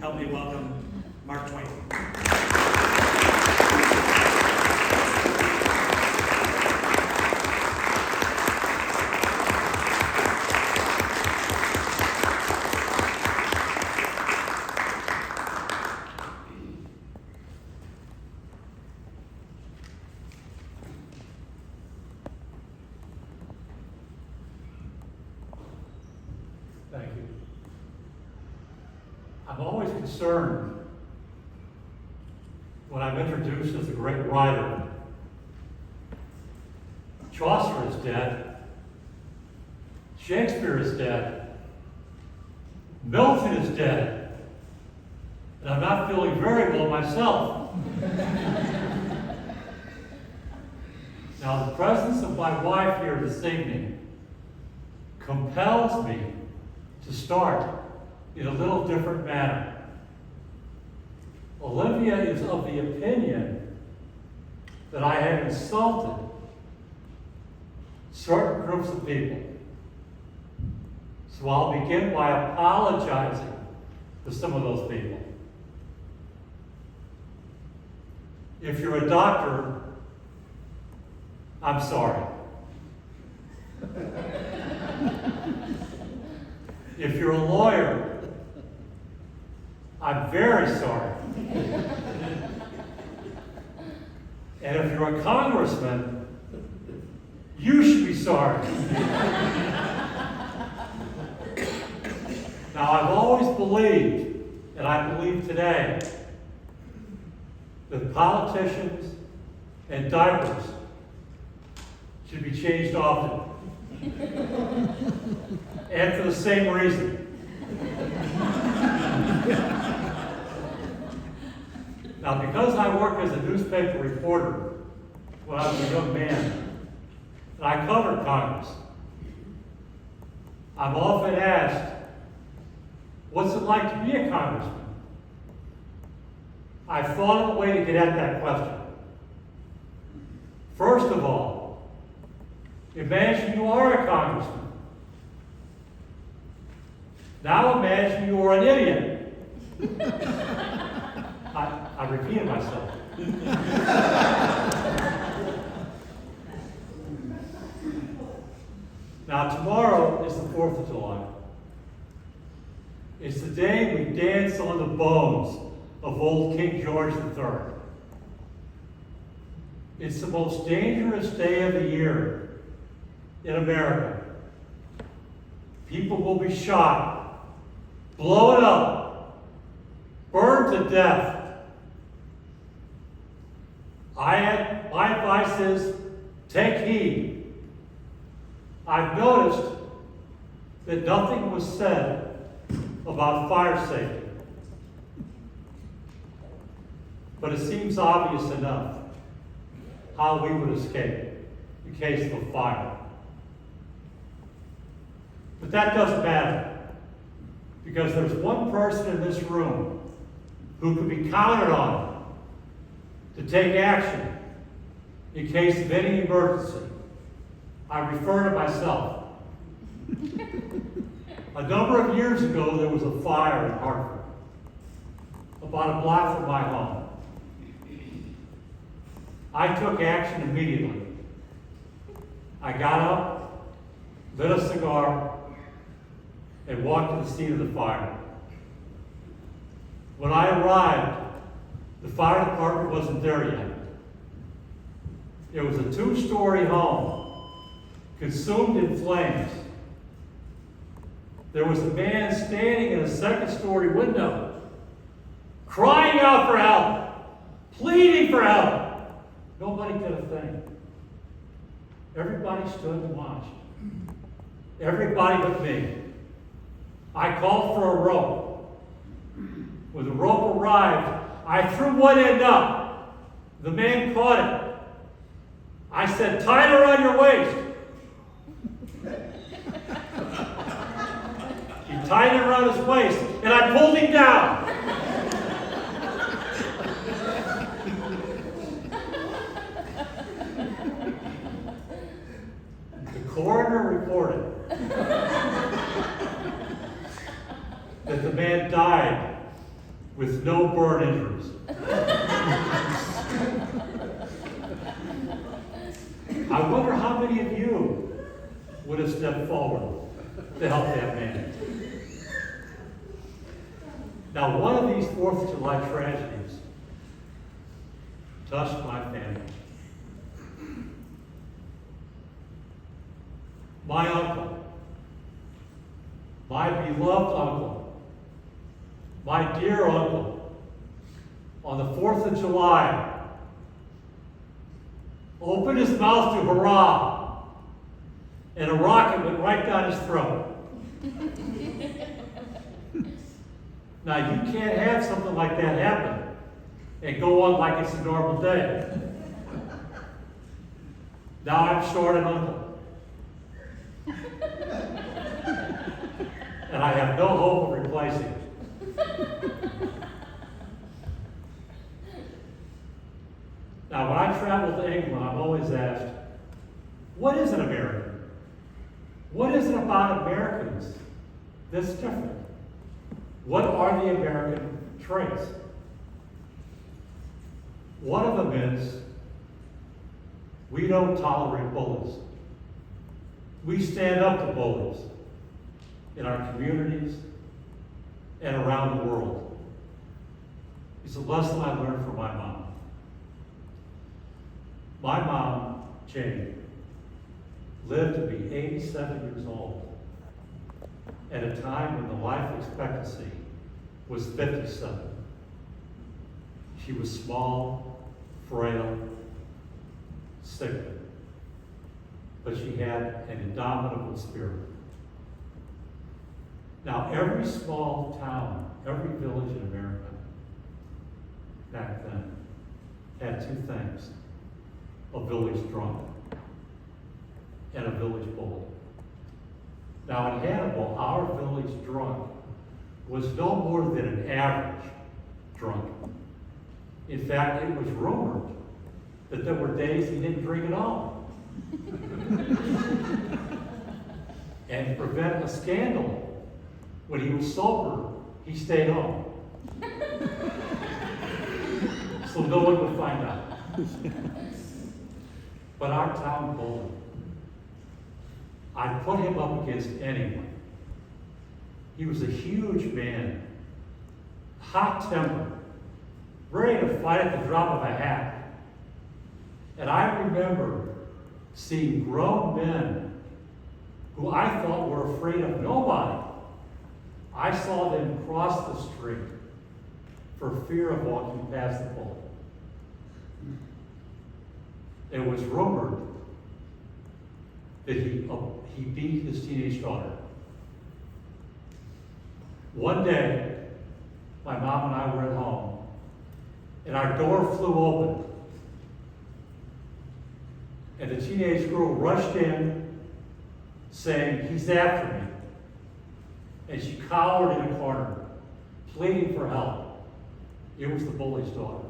Help me welcome Mark Twain. Thank you. I'm always concerned when I'm introduced as a great writer. Chaucer is dead. Shakespeare is dead. Milton is dead. And I'm not feeling very well myself. Now, the presence of my wife here this evening compels me to start in a little different manner. Olivia is of the opinion that I have insulted certain groups of people. So I'll begin by apologizing to some of those people. If you're a doctor, I'm sorry. If you're a lawyer, I'm very sorry. And if you're a congressman, you should be sorry. Now, I've always believed, and I believe today, that politicians and diapers should be changed often. And for the same reason. Now, because I worked as a newspaper reporter when I was a young man, and I covered Congress, I'm often asked, what's it like to be a congressman? I've thought of a way to get at that question. First of all, imagine you are a congressman. Now imagine you are an idiot. I repeated myself. Now tomorrow is the 4th of July. It's the day we dance on the bones of old King George III. It's the most dangerous day of the year in America. People will be shot, blown up, burned to death. My advice is, take heed. I've noticed that nothing was said about fire safety. But it seems obvious enough how we would escape in case of a fire. But that doesn't matter, because there's one person in this room who can be counted on to take action in case of any emergency. I refer to myself. A number of years ago, there was a fire in Hartford, about a block from my home. I took action immediately. I got up, lit a cigar, and walked to the scene of the fire. When I arrived, the fire department wasn't there yet. It was a 2-story home, consumed in flames. There was a man standing in a 2nd-story window, crying out for help, pleading for help. Nobody did a thing. Everybody stood and watched. Everybody but me. I called for a rope. When the rope arrived, I threw one end up. The man caught it. I said, tie it around your waist. He tied it around his waist, and I pulled him down. The coroner reported that the man died with no burn injuries. I wonder how many of you would have stepped forward to help that man. Now, one of these 4th of July tragedies touched my family. My uncle, my beloved uncle, my dear uncle, on the 4th of July, opened his mouth to hurrah, and a rocket went right down his throat. Now, you can't have something like that happen and go on like it's a normal day. Now I'm short an uncle. And I have no hope of replacing it. Now, when I travel to England, I'm always asked, what is an American? What is it about Americans that's different? What are the American traits? One of them is we don't tolerate bullies. We stand up to bullies in our communities and around the world. It's a lesson I learned from my mom. My mom, Jane, lived to be 87 years old at a time when the life expectancy was 57. She was small, frail, sickly, but she had an indomitable spirit. Now, every small town, every village in America back then had 2 things: a village drunk and a village bully. Now, in Hannibal, our village drunk was no more than an average drunk. In fact, it was rumored that there were days he didn't drink at all. And to prevent a scandal, when he was sober, he stayed home. So no one would find out. But our town bully, I'd put him up against anyone. He was a huge man, hot-tempered, ready to fight at the drop of a hat. And I remember seeing grown men who I thought were afraid of nobody. I saw them cross the street for fear of walking past the bully. It was rumored that he beat his teenage daughter. One day, my mom and I were at home, and our door flew open. And the teenage girl rushed in, saying, "He's after me." And she cowered in a corner, pleading for help. It was the bully's daughter.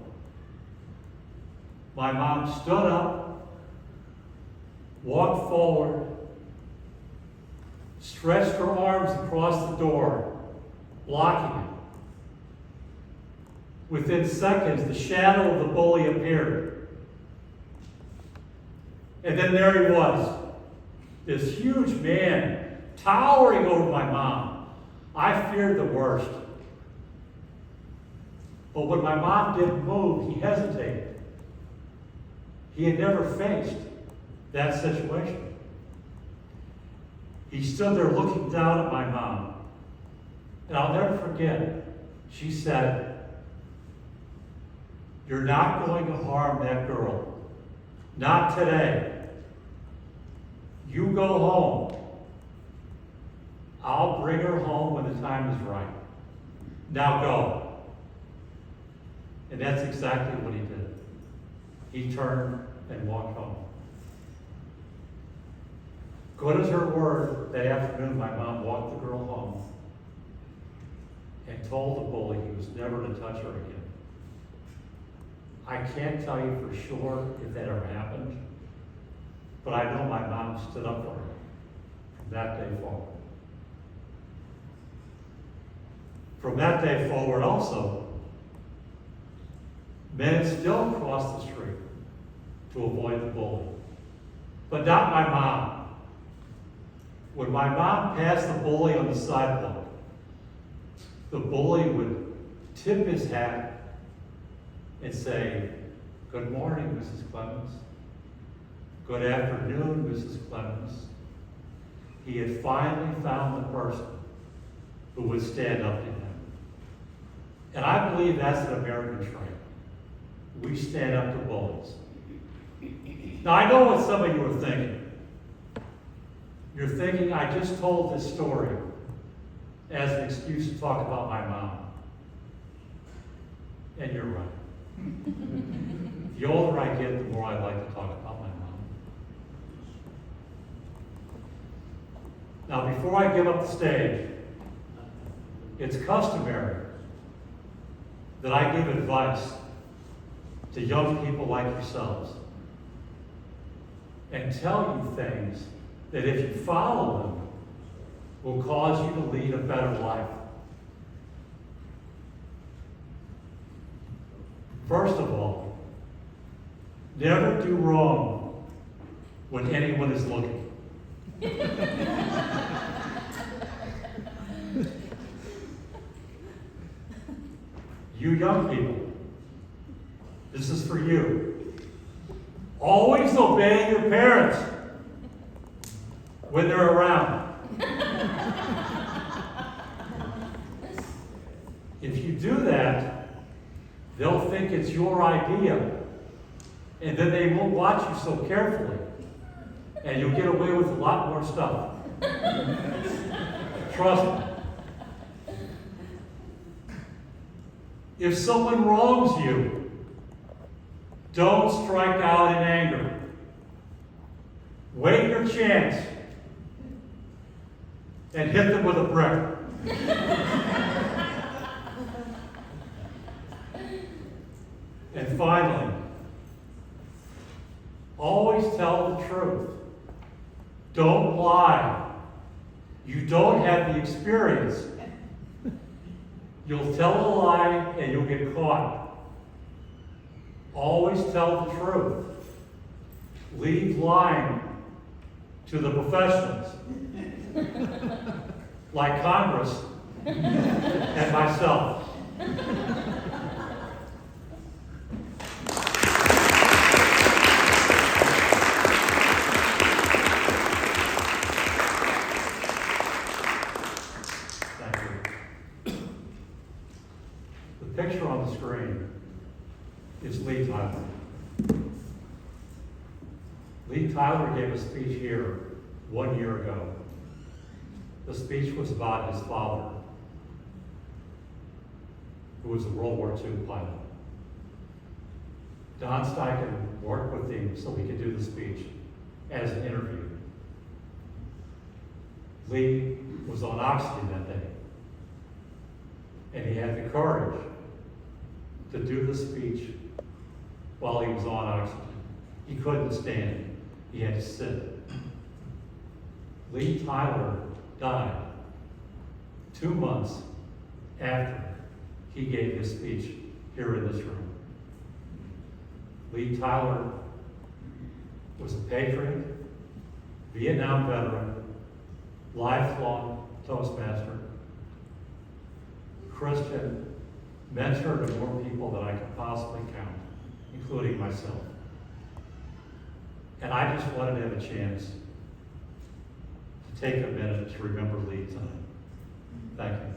My mom stood up, walked forward, stretched her arms across the door, blocking it. Within seconds, the shadow of the bully appeared. And then there he was, this huge man, towering over my mom. I feared the worst. But when my mom didn't move, he hesitated. He had never faced that situation. He stood there looking down at my mom. And I'll never forget, she said, "You're not going to harm that girl. Not today. You go home. I'll bring her home when the time is right. Now go." And that's exactly what he did. He turned and walked home. Good as her word, that afternoon my mom walked the girl home and told the bully he was never to touch her again. I can't tell you for sure if that ever happened, but I know my mom stood up for her from that day forward. From that day forward also, Men still cross the street to avoid the bully. But not my mom. When my mom passed the bully on the sidewalk, the bully would tip his hat and say, "Good morning, Mrs. Clemens. Good afternoon, Mrs. Clemens." He had finally found the person who would stand up to him. And I believe that's an American trait. We stand up to bullies. Now, I know what some of you are thinking. You're thinking, I just told this story as an excuse to talk about my mom. And you're right. The older I get, the more I like to talk about my mom. Now, before I give up the stage, it's customary that I give advice to young people like yourselves and tell you things that if you follow them will cause you to lead a better life. First of all, never do wrong when anyone is looking. You young people, this is for you. Always obey your parents when they're around. If you do that, they'll think it's your idea, and then they won't watch you so carefully, and you'll get away with a lot more stuff. Trust me. If someone wrongs you, don't strike out in anger. Wait your chance and hit them with a brick. And finally, always tell the truth. Don't lie. You don't have the experience. You'll tell a lie and you'll get caught. Always tell the truth. Leave lying to the professionals, like Congress and myself. The picture on the screen is Lee Tyler. Lee Tyler gave a speech here 1 year ago. The speech was about his father, who was a World War II pilot. Don Steichen worked with him so he could do the speech as an interview. Lee was on oxygen that day, and he had the courage to do the speech while he was on oxygen. He couldn't stand. He had to sit. Lee Tyler died 2 months after he gave his speech here in this room. Lee Tyler was a patriot, Vietnam veteran, lifelong Toastmaster, Christian, mentor to more people than I could possibly count, including myself. And I just wanted to have a chance to take a minute to remember Lee tonight. Thank you.